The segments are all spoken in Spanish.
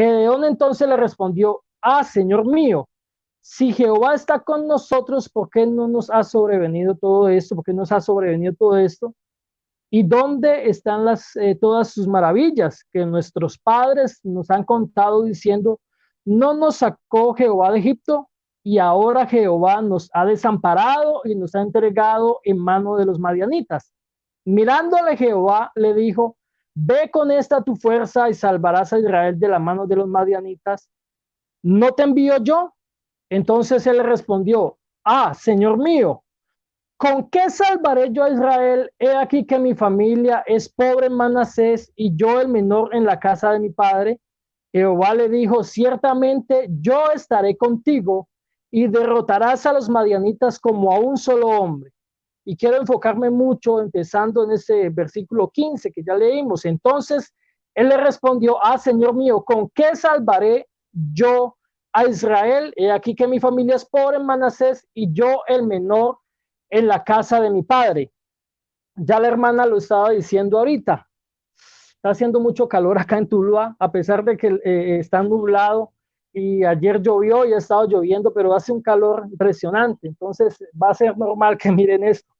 Gedeón entonces le respondió: ah, Señor mío, si Jehová está con nosotros, ¿por qué no nos ha sobrevenido todo esto? ¿Por qué nos ha sobrevenido todo esto? ¿Y dónde están todas sus maravillas que nuestros padres nos han contado diciendo: no nos sacó Jehová de Egipto, y ahora Jehová nos ha desamparado y nos ha entregado en mano de los madianitas? Mirándole Jehová le dijo: ve con esta tu fuerza y salvarás a Israel de la mano de los madianitas. ¿No te envío yo? Entonces él le respondió: ah, Señor mío, ¿con qué salvaré yo a Israel? He aquí que mi familia es pobre en Manasés y yo el menor en la casa de mi padre. Jehová le dijo: ciertamente yo estaré contigo y derrotarás a los madianitas como a un solo hombre. Y quiero enfocarme mucho empezando en ese versículo 15 que ya leímos. Entonces él le respondió: ah, Señor mío, ¿con qué salvaré yo a Israel? He aquí que mi familia es pobre en Manasés y yo el menor en la casa de mi padre. Ya la hermana lo estaba diciendo ahorita. Está haciendo mucho calor acá en Tuluá, a pesar de que está nublado y ayer llovió y ha estado lloviendo, pero hace un calor impresionante. Entonces va a ser normal que miren esto.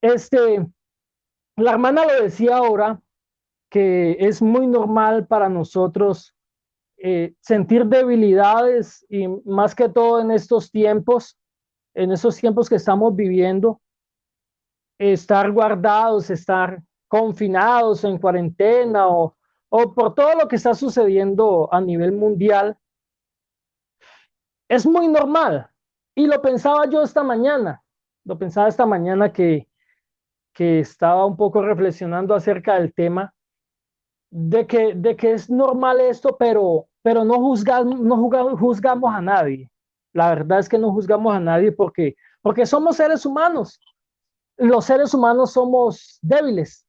Este, la hermana lo decía ahora, que es muy normal para nosotros sentir debilidades y más que todo en estos tiempos que estamos viviendo, estar guardados, estar confinados en cuarentena o por todo lo que está sucediendo a nivel mundial, es muy normal. Y lo pensaba yo esta mañana, lo pensaba esta mañana que estaba un poco reflexionando acerca del tema, de que es normal esto, pero no juzgamos a nadie. La verdad es que no juzgamos a nadie porque somos seres humanos. Los seres humanos somos débiles.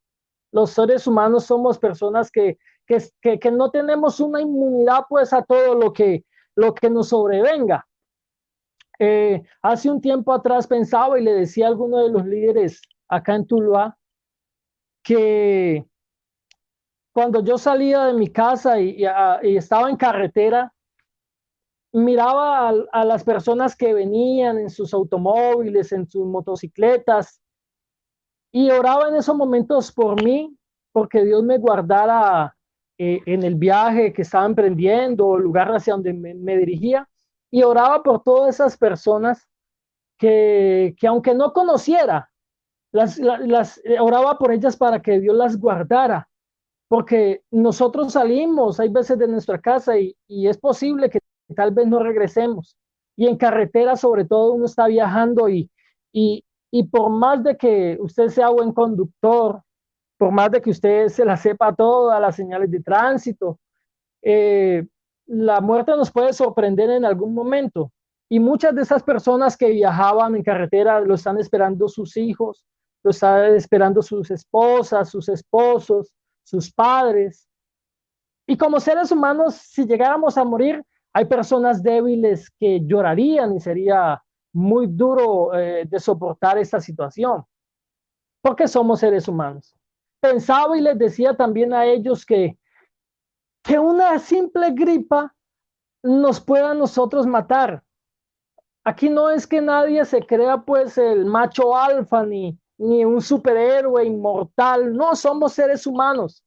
Los seres humanos somos personas que no tenemos una inmunidad pues a todo lo que nos sobrevenga. Hace un tiempo atrás pensaba y le decía a alguno de los líderes acá en Tuluá que cuando yo salía de mi casa y estaba en carretera, miraba a las personas que venían en sus automóviles, en sus motocicletas, y oraba en esos momentos por mí, porque Dios me guardara en el viaje que estaba emprendiendo, el lugar hacia donde me dirigía, y oraba por todas esas personas que aunque no conociera, oraba por ellas para que Dios las guardara, porque nosotros salimos, hay veces de nuestra casa y es posible que tal vez no regresemos. Y en carretera, sobre todo, uno está viajando y por más de que usted sea buen conductor, por más de que usted se la sepa todas las señales de tránsito, eh, la muerte nos puede sorprender en algún momento. Y muchas de esas personas que viajaban en carretera lo están esperando sus hijos, lo están esperando sus esposas, sus esposos, sus padres. Y como seres humanos, si llegáramos a morir, hay personas débiles que llorarían y sería muy duro de soportar esta situación, porque somos seres humanos. Pensaba y les decía también a ellos que una simple gripa nos pueda a nosotros matar. Aquí no es que nadie se crea pues el macho alfa ni un superhéroe inmortal, no, somos seres humanos.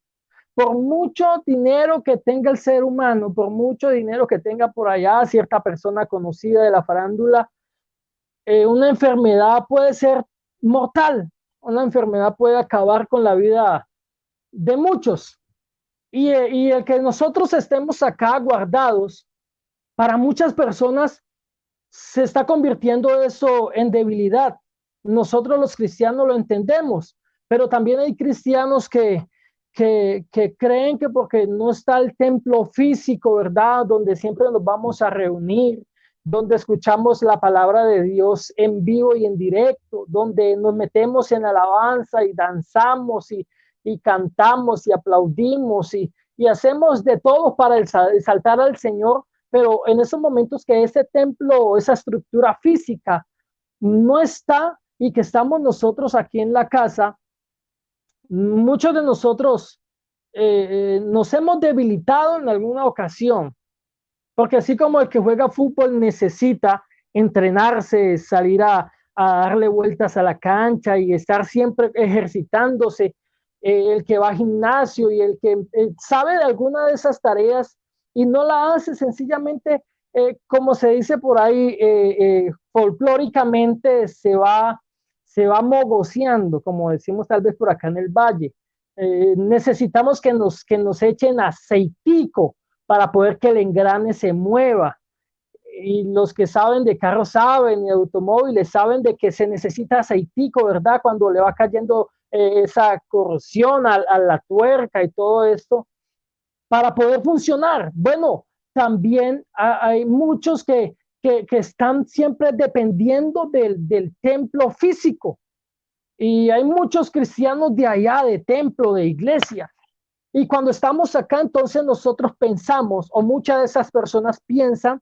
Por mucho dinero que tenga el ser humano, por mucho dinero que tenga por allá cierta persona conocida de la farándula, una enfermedad puede ser mortal, una enfermedad puede acabar con la vida de muchos. Y el que nosotros estemos acá guardados, para muchas personas se está convirtiendo eso en debilidad. Nosotros los cristianos lo entendemos, pero también hay cristianos que creen que porque no está el templo físico, ¿verdad? Donde siempre nos vamos a reunir, donde escuchamos la palabra de Dios en vivo y en directo, donde nos metemos en alabanza y danzamos y cantamos y aplaudimos y hacemos de todo para exaltar al Señor, pero en esos momentos que ese templo, esa estructura física no está y que estamos nosotros aquí en la casa, muchos de nosotros nos hemos debilitado en alguna ocasión, porque así como el que juega fútbol necesita entrenarse, salir a darle vueltas a la cancha y estar siempre ejercitándose, el que va al gimnasio y el que sabe de alguna de esas tareas y no la hace sencillamente, como se dice por ahí, folclóricamente se va mogoseando, como decimos tal vez por acá en el valle. Necesitamos que nos echen aceitico para poder que el engrane se mueva. Y los que saben de carros saben, y de automóviles saben de que se necesita aceitico, ¿verdad? Cuando le va cayendo esa corrosión a la tuerca y todo esto para poder funcionar. Bueno, también hay muchos que están siempre dependiendo del templo físico. Y hay muchos cristianos de allá, de templo, de iglesia. Y cuando estamos acá, entonces nosotros pensamos, o muchas de esas personas piensan,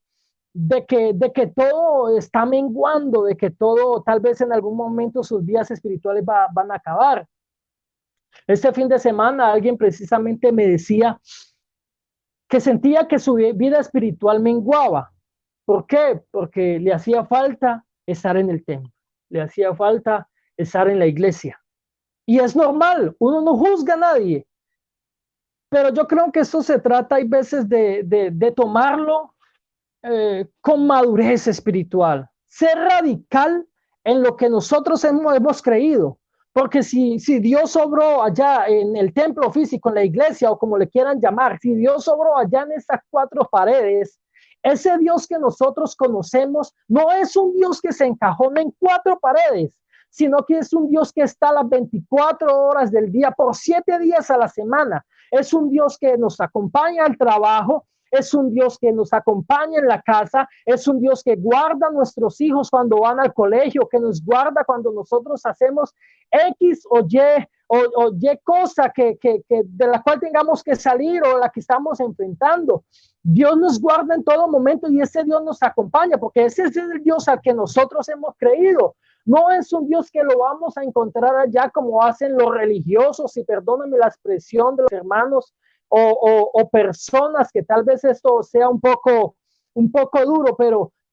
de que todo está menguando, de que todo, tal vez en algún momento sus vidas espirituales van a acabar. Este fin de semana alguien precisamente me decía que sentía que su vida espiritual menguaba. ¿Por qué? Porque le hacía falta estar en el templo, le hacía falta estar en la iglesia. Y es normal, uno no juzga a nadie, pero yo creo que eso se trata, hay veces, de tomarlo con madurez espiritual, ser radical en lo que nosotros hemos creído. Porque si Dios obró allá en el templo físico, en la iglesia o como le quieran llamar, si Dios obró allá en esas cuatro paredes, ese Dios que nosotros conocemos no es un Dios que se encajona en cuatro paredes, sino que es un Dios que está a las 24 horas del día, por 7 días a la semana. Es un Dios que nos acompaña al trabajo, es un Dios que nos acompaña en la casa, es un Dios que guarda a nuestros hijos cuando van al colegio, que nos guarda cuando nosotros hacemos X o Y cosa de la cual tengamos que salir o la que estamos enfrentando. Dios nos guarda en todo momento y ese Dios nos acompaña porque ese es el Dios al que nosotros hemos creído. No es un Dios que lo vamos a encontrar allá como hacen los religiosos, y perdónenme la expresión de los hermanos o personas que tal vez esto sea un poco duro,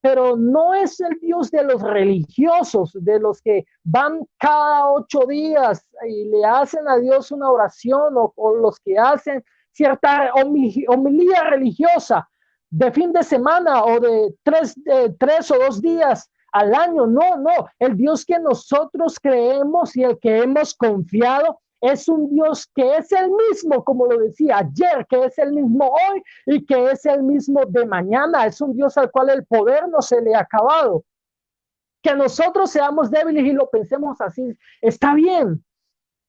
pero no es el Dios de los religiosos, de los que van cada 8 días y le hacen a Dios una oración o los que hacen cierta homilía religiosa de fin de semana o de 3 o 2 días al año. No, no, el Dios que nosotros creemos y el que hemos confiado es un Dios que es el mismo, como lo decía ayer, que es el mismo hoy y que es el mismo de mañana. Es un Dios al cual el poder no se le ha acabado. Que nosotros seamos débiles y lo pensemos así, está bien.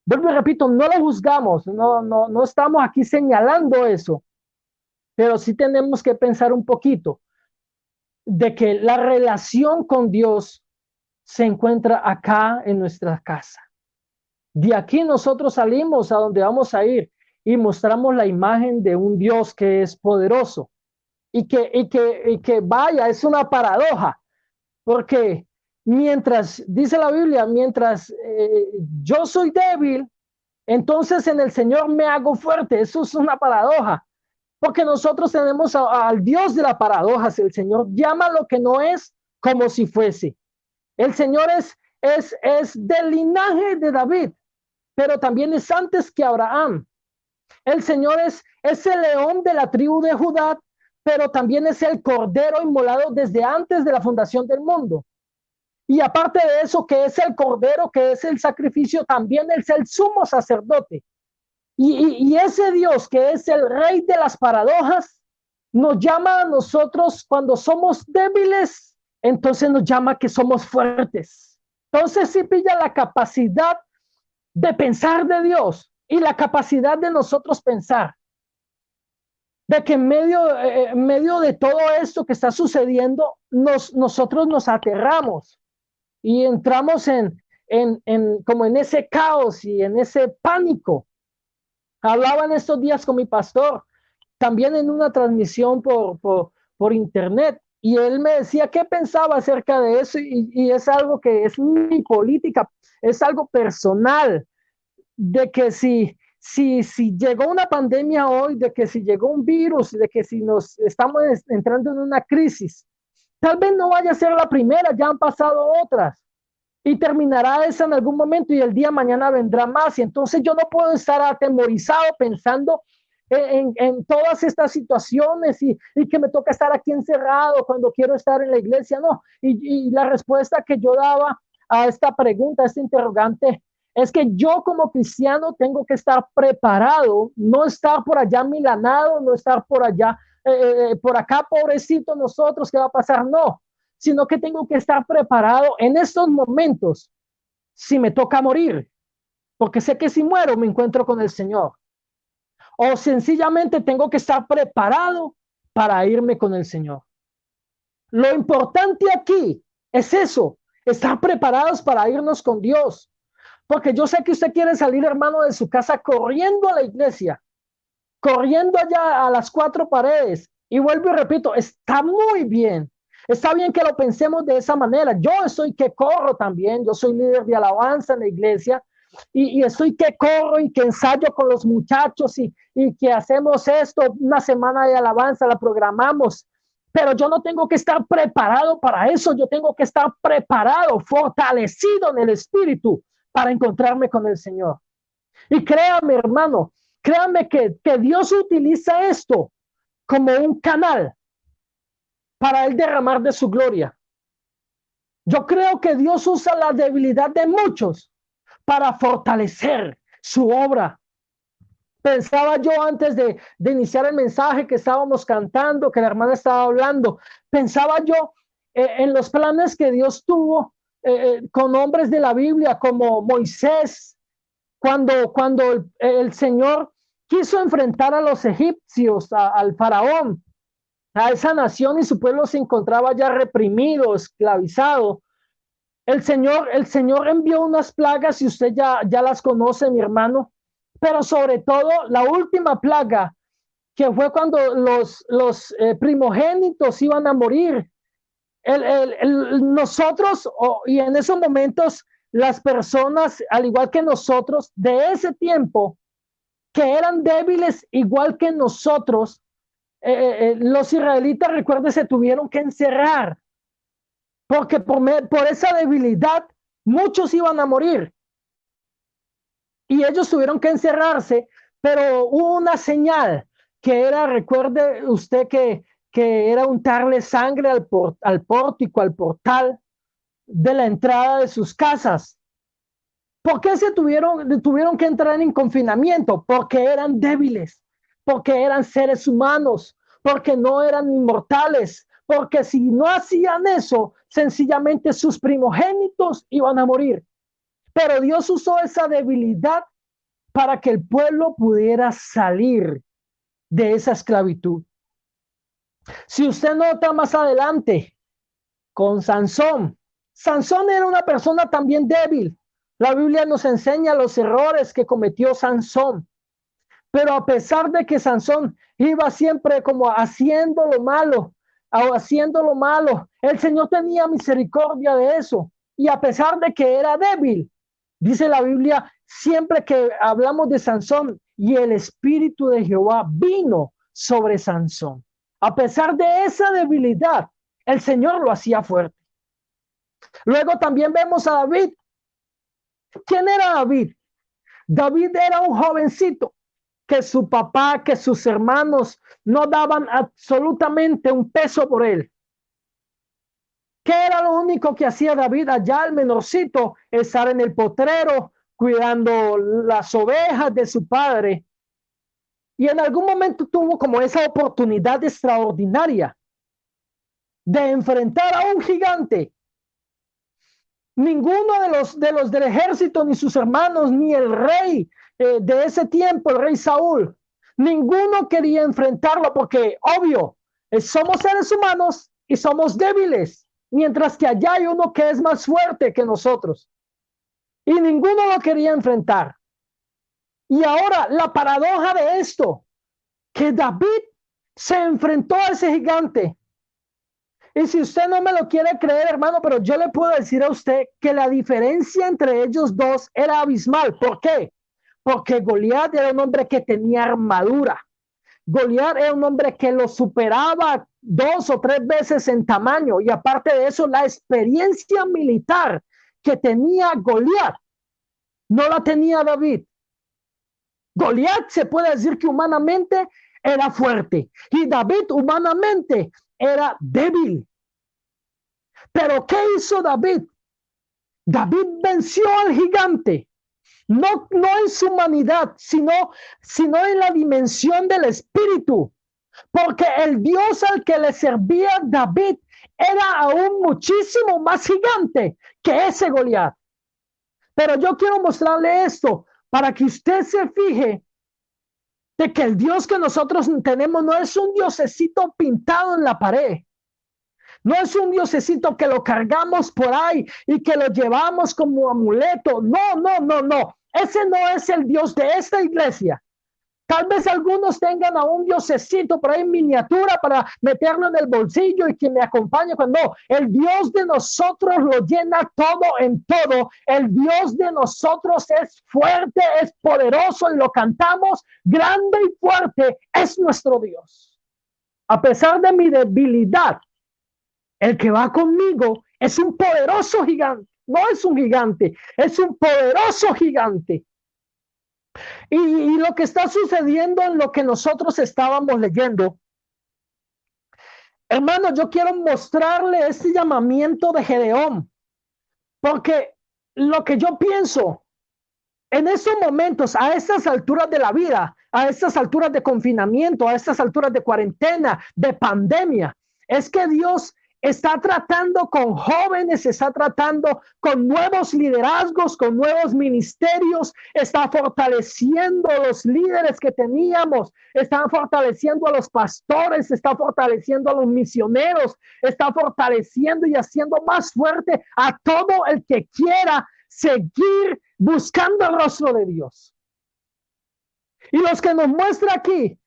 Vuelvo y repito, no lo juzgamos, no estamos aquí señalando eso, pero sí tenemos que pensar un poquito de que la relación con Dios se encuentra acá en nuestra casa. De aquí nosotros salimos a donde vamos a ir y mostramos la imagen de un Dios que es poderoso y que vaya, es una paradoja, porque mientras, dice la Biblia, mientras yo soy débil, entonces en el Señor me hago fuerte. Eso es una paradoja, porque nosotros tenemos al Dios de la paradoja. El Señor llama lo que no es como si fuese. El Señor es del linaje de David, pero también es antes que Abraham. El Señor es el león de la tribu de Judá, pero también es el cordero inmolado desde antes de la fundación del mundo. Y aparte de eso, que es el cordero, que es el sacrificio, también es el sumo sacerdote. Y ese Dios que es el rey de las paradojas, nos llama a nosotros cuando somos débiles, entonces nos llama que somos fuertes. Entonces sí pilla la capacidad de pensar de Dios y la capacidad de nosotros pensar. De que en medio de todo esto que está sucediendo, nosotros nos aterramos y entramos como en ese caos y en ese pánico. Hablaba en estos días con mi pastor, también en una transmisión por internet, y él me decía qué pensaba acerca de eso, y es algo que es mi política, es algo personal, de que si llegó una pandemia hoy, de que si llegó un virus, de que si nos estamos entrando en una crisis, tal vez no vaya a ser la primera, ya han pasado otras y terminará esa en algún momento y el día de mañana vendrá más. Y entonces yo no puedo estar atemorizado pensando en todas estas situaciones y que me toca estar aquí encerrado cuando quiero estar en la iglesia. No, y la respuesta que yo daba a esta pregunta, a este interrogante, es que yo como cristiano tengo que estar preparado, no estar por allá milanado, no estar por allá, por acá, pobrecito nosotros, ¿qué va a pasar? No, sino que tengo que estar preparado en estos momentos si me toca morir, porque sé que si muero me encuentro con el Señor. O sencillamente tengo que estar preparado para irme con el Señor. Lo importante aquí es eso, estar preparados para irnos con Dios. Porque yo sé que usted quiere salir, hermano, de su casa corriendo a la iglesia, corriendo allá a las cuatro paredes. Y vuelvo y repito, está muy bien. Está bien que lo pensemos de esa manera. Yo estoy que corro también. Yo soy líder de alabanza en la iglesia y estoy que corro y que ensayo con los muchachos y que hacemos esto, una semana de alabanza, la programamos. Pero yo no tengo que estar preparado para eso. Yo tengo que estar preparado, fortalecido en el espíritu para encontrarme con el Señor. Y créame, hermano, créame que Dios utiliza esto como un canal para él derramar de su gloria. Yo creo que Dios usa la debilidad de muchos para fortalecer su obra. Pensaba yo antes de iniciar el mensaje que estábamos cantando, que la hermana estaba hablando, pensaba yo en los planes que Dios tuvo con hombres de la Biblia como Moisés, cuando el Señor quiso enfrentar a los egipcios, al faraón, a esa nación y su pueblo se encontraba ya reprimido, esclavizado. El Señor envió unas plagas y usted ya las conoce, mi hermano, pero sobre todo la última plaga, que fue cuando los primogénitos iban a morir. Nosotros, y en esos momentos, las personas, al igual que nosotros, de ese tiempo, que eran débiles igual que nosotros, los israelitas, recuerden, se tuvieron que encerrar porque por esa debilidad muchos iban a morir y ellos tuvieron que encerrarse, pero hubo una señal que era, recuerde usted que era untarle sangre al pórtico, al portal de la entrada de sus casas. ¿Por qué tuvieron que entrar en confinamiento? Porque eran débiles, porque eran seres humanos, porque no eran inmortales, porque si no hacían eso, sencillamente sus primogénitos iban a morir. Pero Dios usó esa debilidad para que el pueblo pudiera salir de esa esclavitud. Si usted nota más adelante con Sansón, Sansón era una persona también débil. La Biblia nos enseña los errores que cometió Sansón. Pero a pesar de que Sansón iba siempre como haciendo lo malo, el Señor tenía misericordia de eso. Y a pesar de que era débil, dice la Biblia, siempre que hablamos de Sansón, y el Espíritu de Jehová vino sobre Sansón. A pesar de esa debilidad, el Señor lo hacía fuerte. Luego también vemos a David. ¿Quién era David? David era un jovencito que su papá, que sus hermanos no daban absolutamente un peso por él. ¿Qué era lo único que hacía David allá, el menorcito? Estar en el potrero, cuidando las ovejas de su padre. Y en algún momento tuvo como esa oportunidad extraordinaria de enfrentar a un gigante. Ninguno de los del ejército, ni sus hermanos, ni el rey de ese tiempo, el rey Saúl, ninguno quería enfrentarlo porque, obvio, somos seres humanos y somos débiles, mientras que allá hay uno que es más fuerte que nosotros. Y ninguno lo quería enfrentar. Y ahora la paradoja de esto, que David se enfrentó a ese gigante. Y si usted no me lo quiere creer, hermano, pero yo le puedo decir a usted que la diferencia entre ellos dos era abismal. ¿Por qué? porque Goliat era un hombre que tenía armadura. Goliat era un hombre que lo superaba 2 o 3 veces en tamaño, y aparte de eso, la experiencia militar que tenía Goliat no la tenía David. Goliat se puede decir que humanamente era fuerte y David humanamente era débil. Pero ¿qué hizo David? David venció al gigante, no en su humanidad, sino en la dimensión del espíritu, porque el Dios al que le servía David era aún muchísimo más gigante que ese Goliat. Pero yo quiero mostrarle esto para que usted se fije de que el Dios que nosotros tenemos no es un diosecito pintado en la pared. No es un diosecito que lo cargamos por ahí y que lo llevamos como amuleto. No. Ese no es el Dios de esta iglesia. Tal vez algunos tengan a un diosecito por ahí en miniatura para meterlo en el bolsillo y que me acompañe cuando no. El Dios de nosotros lo llena todo en todo. El Dios de nosotros es fuerte, es poderoso y lo cantamos. Grande y fuerte es nuestro Dios. A pesar de mi debilidad, el que va conmigo es un poderoso gigante. No es un gigante, es un poderoso gigante. Y lo que está sucediendo en lo que nosotros estábamos leyendo, hermano, yo quiero mostrarle este llamamiento de Gedeón, porque lo que yo pienso en esos momentos, a estas alturas de la vida, a estas alturas de confinamiento, a estas alturas de cuarentena, de pandemia, es que Dios está tratando con jóvenes, está tratando con nuevos liderazgos, con nuevos ministerios, está fortaleciendo a los líderes que teníamos, está fortaleciendo a los pastores, está fortaleciendo a los misioneros, está fortaleciendo y haciendo más fuerte a todo el que quiera seguir buscando el rostro de Dios. Y los que nos muestra aquí,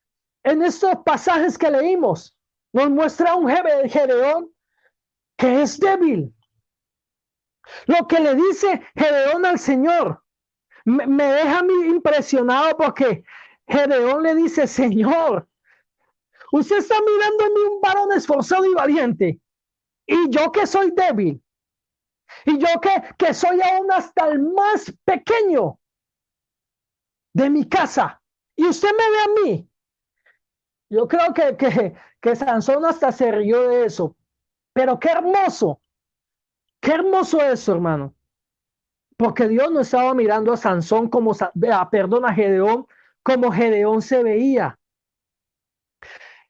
en estos pasajes que leímos, nos muestra un Gedeón que es débil. Lo que le dice Gedeón al Señor me deja a mí impresionado, porque Gedeón le dice: Señor, usted está mirando en mí un varón esforzado y valiente, y yo que soy débil, y yo que soy aún hasta el más pequeño de mi casa, y usted me ve a mí. Yo creo que Sansón hasta se rió de eso. Pero qué hermoso eso, hermano. Porque Dios no estaba mirando a Sansón como, a Gedeón, como Gedeón se veía.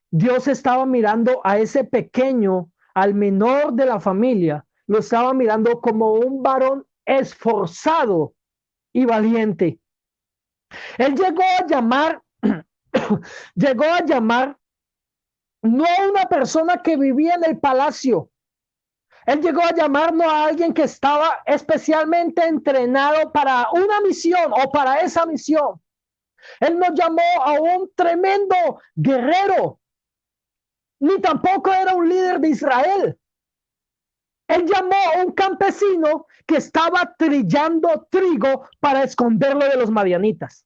Dios estaba mirando a ese pequeño, al menor de la familia, lo estaba mirando como un varón esforzado y valiente. Él llegó a llamar no a una persona que vivía en el palacio. Él llegó a llamarnos a alguien que estaba especialmente entrenado para una misión o para esa misión. Él no llamó a un tremendo guerrero, ni tampoco era un líder de Israel. Él llamó a un campesino que estaba trillando trigo para esconderlo de los madianitas.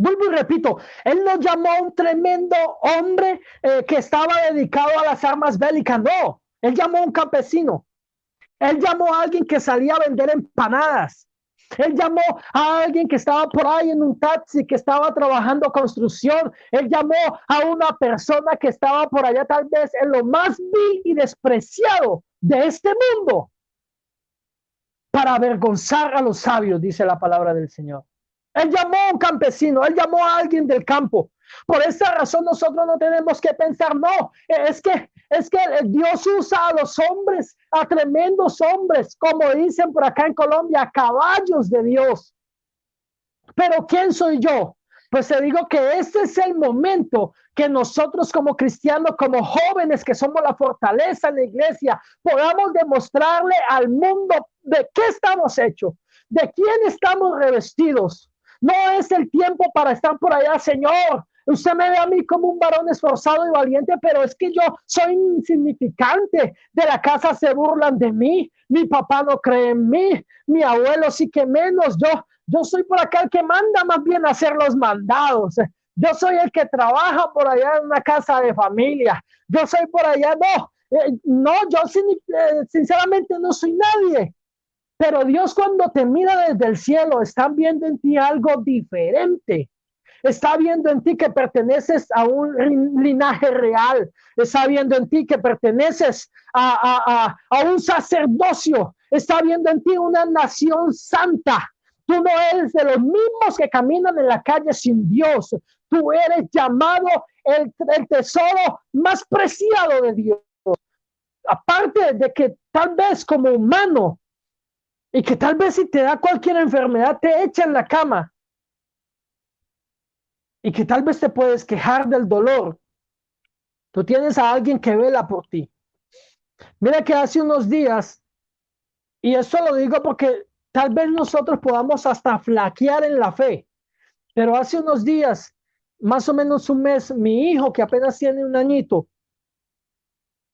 Vuelvo y repito, él no llamó a un tremendo hombre que estaba dedicado a las armas bélicas, no. Él llamó a un campesino. Él llamó a alguien que salía a vender empanadas. Él llamó a alguien que estaba por ahí en un taxi, que estaba trabajando construcción. Él llamó a una persona que estaba por allá tal vez en lo más vil y despreciado de este mundo, para avergonzar a los sabios, dice la palabra del Señor. Él llamó a un campesino, él llamó a alguien del campo. Por esa razón nosotros no tenemos que pensar, no, es que Dios usa a los hombres, a tremendos hombres, como dicen por acá en Colombia, caballos de Dios. Pero ¿quién soy yo? Pues te digo que este es el momento que nosotros como cristianos, como jóvenes que somos la fortaleza en la iglesia, podamos demostrarle al mundo de qué estamos hechos, de quién estamos revestidos. No es el tiempo para estar por allá, Señor. Usted me ve a mí como un varón esforzado y valiente, pero es que yo soy insignificante. De la casa se burlan de mí. Mi papá no cree en mí. Mi abuelo sí que menos. Yo soy por acá el que manda más bien a hacer los mandados. Yo soy el que trabaja por allá en una casa de familia. Yo soy por allá, no, no, yo sinceramente no soy nadie. Pero Dios cuando te mira desde el cielo, está viendo en ti algo diferente. Está viendo en ti que perteneces a un linaje real. Está viendo en ti que perteneces a un sacerdocio. Está viendo en ti una nación santa. Tú no eres de los mismos que caminan en la calle sin Dios. Tú eres llamado el tesoro más preciado de Dios. Aparte de que tal vez como humano, y que tal vez si te da cualquier enfermedad te echa en la cama, y que tal vez te puedes quejar del dolor, tú tienes a alguien que vela por ti. Mira que hace unos días, y esto lo digo porque tal vez nosotros podamos hasta flaquear en la fe, pero hace unos días, más o menos un mes, mi hijo que apenas tiene un añito,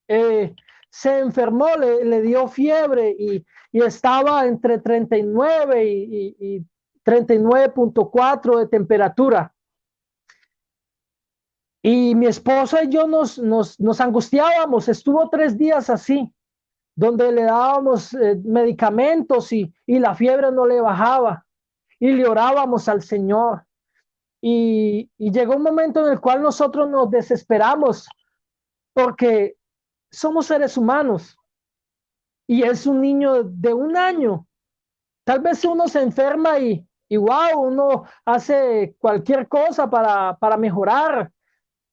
se enfermó, le dio fiebre y estaba entre 39 y 39.4 de temperatura. Y mi esposa y yo nos angustiábamos. Estuvo 3 días así, donde le dábamos medicamentos y la fiebre no le bajaba. Y le orábamos al Señor. Y llegó un momento en el cual nosotros nos desesperamos porque somos seres humanos y es un niño de un año. Tal vez uno se enferma y wow, uno hace cualquier cosa para mejorar.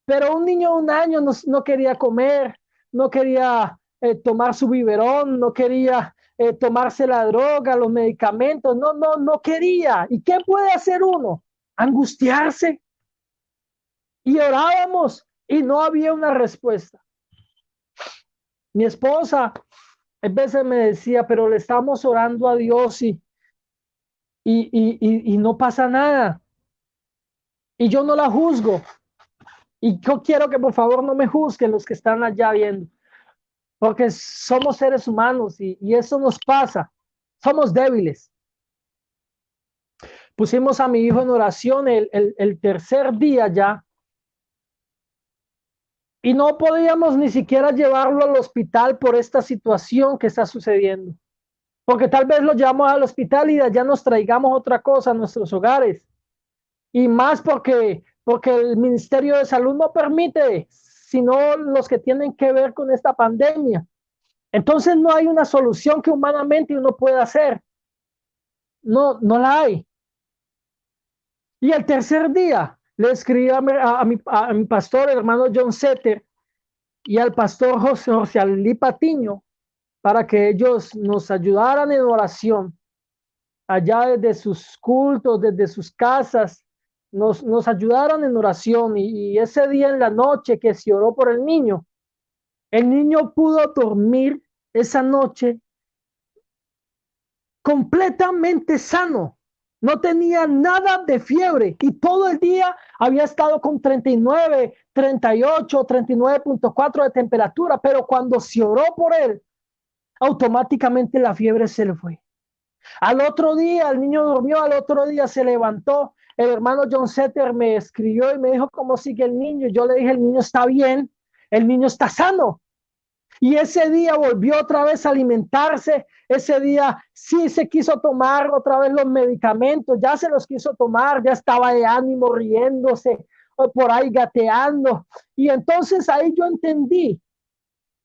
Pero un niño de un año no quería comer, no quería tomar su biberón, no quería tomarse la droga, los medicamentos, no quería. ¿Y qué puede hacer uno? Angustiarse. Y orábamos y no había una respuesta. Mi esposa a veces me decía, pero le estamos orando a Dios y no pasa nada. Y yo no la juzgo. Y yo quiero que por favor no me juzguen los que están allá viendo, porque somos seres humanos y eso nos pasa. Somos débiles. Pusimos a mi hijo en oración el tercer día ya y no podíamos ni siquiera llevarlo al hospital por esta situación que está sucediendo. Porque tal vez lo llevamos al hospital y de allá nos traigamos otra cosa a nuestros hogares. Y más porque el Ministerio de Salud no permite, sino los que tienen que ver con esta pandemia. Entonces no hay una solución que humanamente uno pueda hacer. No la hay. Y el tercer día le escribí a mi pastor, el hermano John Setter, y al pastor José Alí Patiño, para que ellos nos ayudaran en oración, allá desde sus cultos, desde sus casas, nos ayudaron en oración y ese día en la noche que se oró por el niño pudo dormir esa noche completamente sano, no tenía nada de fiebre y todo el día había estado con 39, 38, 39.4 de temperatura, pero cuando se oró por él, automáticamente la fiebre se le fue. Al otro día el niño durmió, al otro día se levantó. El hermano John Setter me escribió y me dijo cómo sigue el niño. Yo le dije, el niño está bien, el niño está sano. Y ese día volvió otra vez a alimentarse. Ese día sí se quiso tomar otra vez los medicamentos, ya se los quiso tomar, ya estaba de ánimo riéndose, o por ahí gateando. Y entonces ahí yo entendí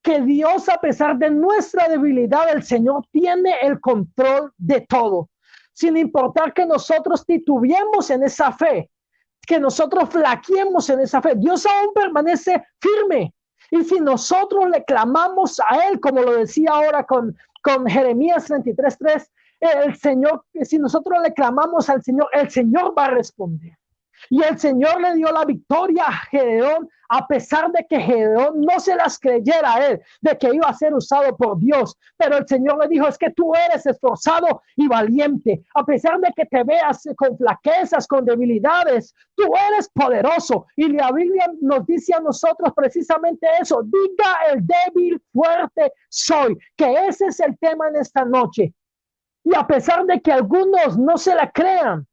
que Dios, a pesar de nuestra debilidad, el Señor tiene el control de todo, sin importar que nosotros titubeemos en esa fe, que nosotros flaqueemos en esa fe. Dios aún permanece firme. Y si nosotros le clamamos a Él, como lo decía ahora con Jeremías 33:3, el Señor, si nosotros le clamamos al Señor, el Señor va a responder. Y el Señor le dio la victoria a Gedeón, a pesar de que Gedeón no se las creyera a él, de que iba a ser usado por Dios. Pero el Señor le dijo, es que tú eres esforzado y valiente. A pesar de que te veas con flaquezas, con debilidades, tú eres poderoso. Y la Biblia nos dice a nosotros precisamente eso. Diga el débil, fuerte soy. Que ese es el tema en esta noche. Y a pesar de que algunos no se la crean,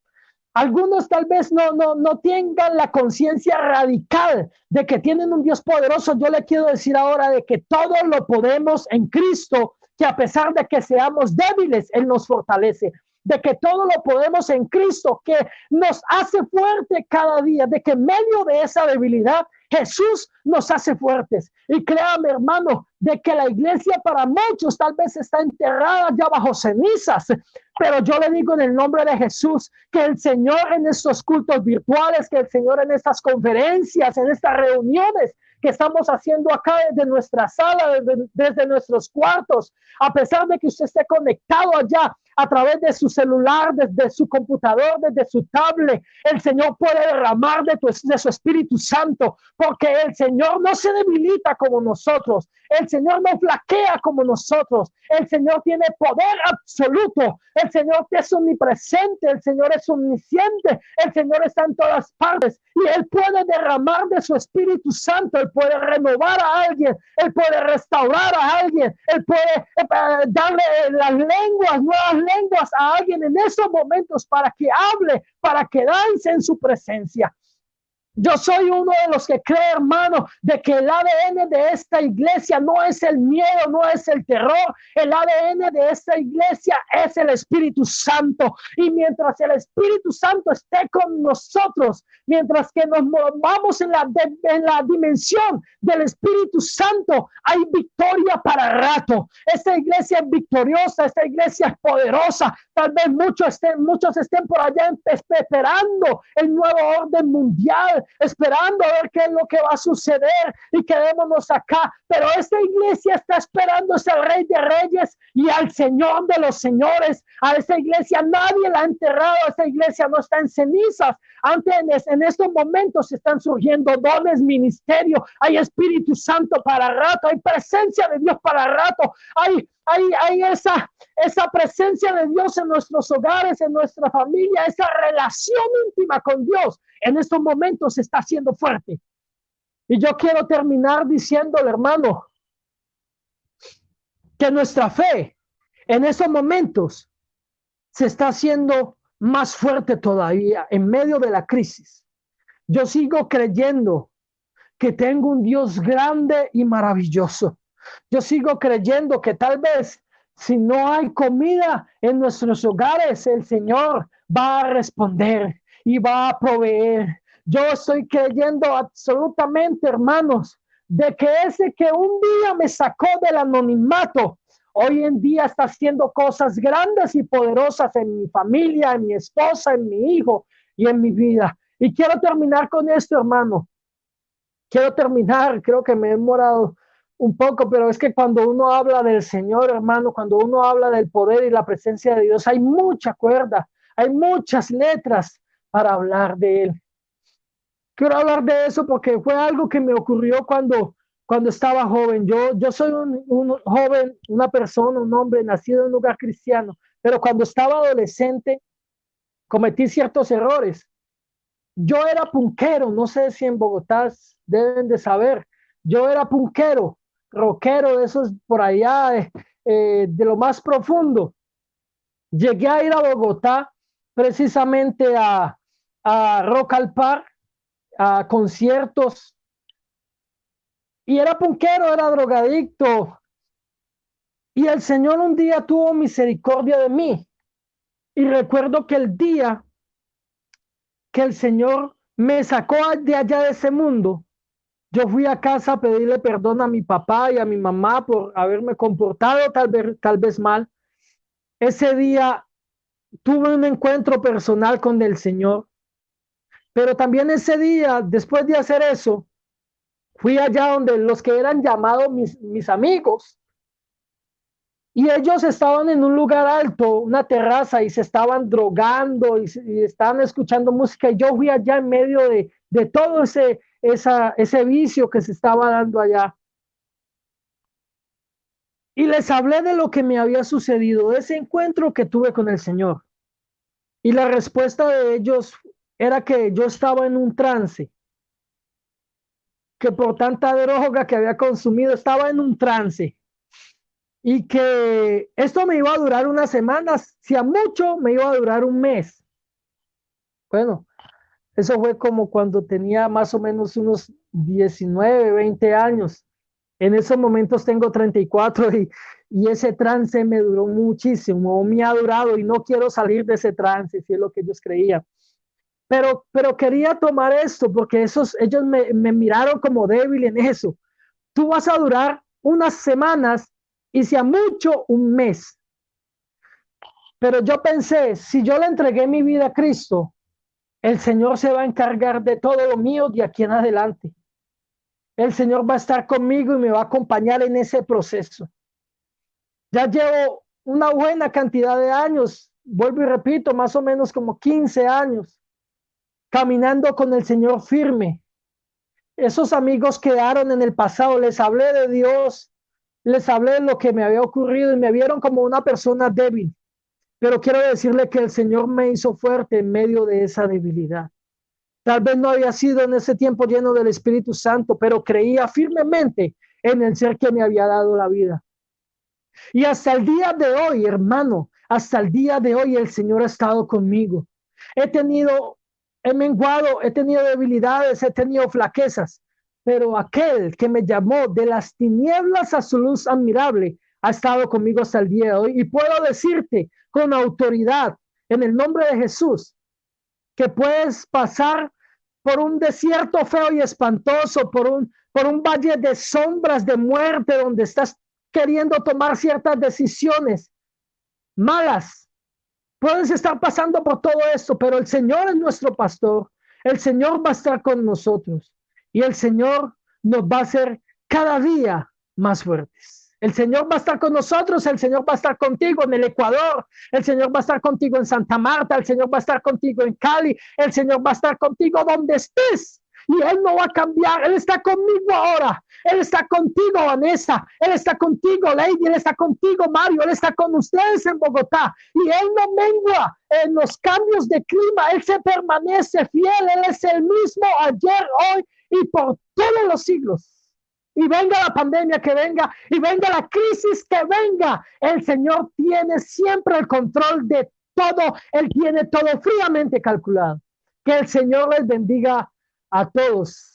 algunos tal vez no tengan la conciencia radical de que tienen un Dios poderoso, yo le quiero decir ahora de que todo lo podemos en Cristo, que a pesar de que seamos débiles, Él nos fortalece, de que todo lo podemos en Cristo, que nos hace fuerte cada día, de que en medio de esa debilidad Jesús nos hace fuertes. Y créame, hermano, de que la iglesia para muchos tal vez está enterrada ya bajo cenizas, pero yo le digo en el nombre de Jesús que el Señor en estos cultos virtuales, que el Señor en estas conferencias, en estas reuniones que estamos haciendo acá desde nuestra sala, desde nuestros cuartos, a pesar de que usted esté conectado allá a través de su celular, desde su computador, desde su tablet, el Señor puede derramar de su Espíritu Santo, porque el Señor no se debilita como nosotros, el Señor no flaquea como nosotros, el Señor tiene poder absoluto, el Señor es omnipresente, el Señor es omnisciente, el Señor está en todas partes y Él puede derramar de su Espíritu Santo, Él puede renovar a alguien, Él puede restaurar a alguien, Él puede darle las lenguas, nuevas lenguas a alguien en esos momentos para que hable, para quedarse en su presencia. Yo soy uno de los que cree, hermano, de que el ADN de esta iglesia no es el miedo, no es el terror. El ADN de esta iglesia es el Espíritu Santo. Y mientras el Espíritu Santo esté con nosotros, mientras que nos movamos en la dimensión del Espíritu Santo, hay victoria para rato. Esta iglesia es victoriosa, esta iglesia es poderosa. Tal vez muchos estén por allá esperando el nuevo orden mundial, esperando a ver qué es lo que va a suceder y quedémonos acá, pero esta iglesia está esperando al Rey de Reyes y al Señor de los Señores. A esta iglesia nadie la ha enterrado, esta iglesia no está en cenizas. Antes, en estos momentos están surgiendo dones, ministerio, hay Espíritu Santo para rato, hay presencia de Dios para rato, hay esa presencia de Dios en nuestros hogares, en nuestra familia, esa relación íntima con Dios en estos momentos está siendo fuerte. Y yo quiero terminar diciéndole, hermano, que nuestra fe en esos momentos se está haciendo más fuerte todavía en medio de la crisis. Yo sigo creyendo que tengo un Dios grande y maravilloso. Yo sigo creyendo que tal vez si no hay comida en nuestros hogares, el Señor va a responder y va a proveer. Yo estoy creyendo absolutamente, hermanos, de que ese que un día me sacó del anonimato, hoy en día está haciendo cosas grandes y poderosas en mi familia, en mi esposa, en mi hijo y en mi vida. Y quiero terminar con esto, hermano. Quiero terminar, creo que me he demorado un poco, pero es que cuando uno habla del Señor, hermano, cuando uno habla del poder y la presencia de Dios, hay mucha cuerda, hay muchas letras para hablar de Él. Quiero hablar de eso porque fue algo que me ocurrió cuando estaba joven. Yo soy un joven, una persona, un hombre nacido en un lugar cristiano, pero cuando estaba adolescente cometí ciertos errores. Yo era punquero, no sé si en Bogotá deben de saber. Yo era punquero, rockero, de esos por allá, de lo más profundo. Llegué a ir a Bogotá precisamente a Rock al Park, a conciertos, y era punquero, era drogadicto. Y el Señor un día tuvo misericordia de mí. Y recuerdo que el día que el Señor me sacó de allá de ese mundo, yo fui a casa a pedirle perdón a mi papá y a mi mamá por haberme comportado tal vez mal. Ese día tuve un encuentro personal con el Señor, pero también ese día, después de hacer eso, fui allá donde los que eran llamados mis amigos, y ellos estaban en un lugar alto, una terraza, y se estaban drogando y estaban escuchando música, y yo fui allá en medio de todo ese vicio que se estaba dando allá. Y les hablé de lo que me había sucedido, de ese encuentro que tuve con el Señor. Y la respuesta de ellos era que yo estaba en un trance, que por tanta droga que había consumido, estaba en un trance. y que esto me iba a durar unas semanas, si a mucho me iba a durar un mes. Bueno, eso fue como cuando tenía más o menos unos 19, 20 años. En esos momentos tengo 34 y ese trance me duró muchísimo, me ha durado y no quiero salir de ese trance, si es lo que ellos creían. Pero quería tomar esto porque ellos me miraron como débil en eso. Tú vas a durar unas semanas y si a mucho un mes. Pero yo pensé, si yo le entregué mi vida a Cristo, el Señor se va a encargar de todo lo mío de aquí en adelante. El Señor va a estar conmigo y me va a acompañar en ese proceso. Ya llevo una buena cantidad de años, vuelvo y repito, más o menos como 15 años, caminando con el Señor firme. Esos amigos quedaron en el pasado, les hablé de Dios, les hablé de lo que me había ocurrido y me vieron como una persona débil. Pero quiero decirle que el Señor me hizo fuerte en medio de esa debilidad. Tal vez no había sido en ese tiempo lleno del Espíritu Santo, pero creía firmemente en el ser que me había dado la vida. Y hasta el día de hoy, hermano, hasta el día de hoy el Señor ha estado conmigo. He menguado, he tenido debilidades, he tenido flaquezas, pero aquel que me llamó de las tinieblas a su luz admirable ha estado conmigo hasta el día de hoy. Y puedo decirte con autoridad, en el nombre de Jesús, que puedes pasar por un desierto feo y espantoso, por un valle de sombras de muerte, donde estás queriendo tomar ciertas decisiones malas. Puedes estar pasando por todo esto, pero el Señor es nuestro pastor. El Señor va a estar con nosotros y el Señor nos va a hacer cada día más fuertes. El Señor va a estar con nosotros, el Señor va a estar contigo en el Ecuador, el Señor va a estar contigo en Santa Marta, el Señor va a estar contigo en Cali, el Señor va a estar contigo donde estés. Y Él no va a cambiar, Él está conmigo ahora, Él está contigo, Vanessa, Él está contigo, Lady, Él está contigo, Mario, Él está con ustedes en Bogotá. Y Él no mengua en los cambios de clima, Él se permanece fiel, Él es el mismo ayer, hoy y por todos los siglos. Y venga la pandemia que venga, y venga la crisis que venga, el Señor tiene siempre el control de todo, Él tiene todo fríamente calculado. Que el Señor les bendiga a todos.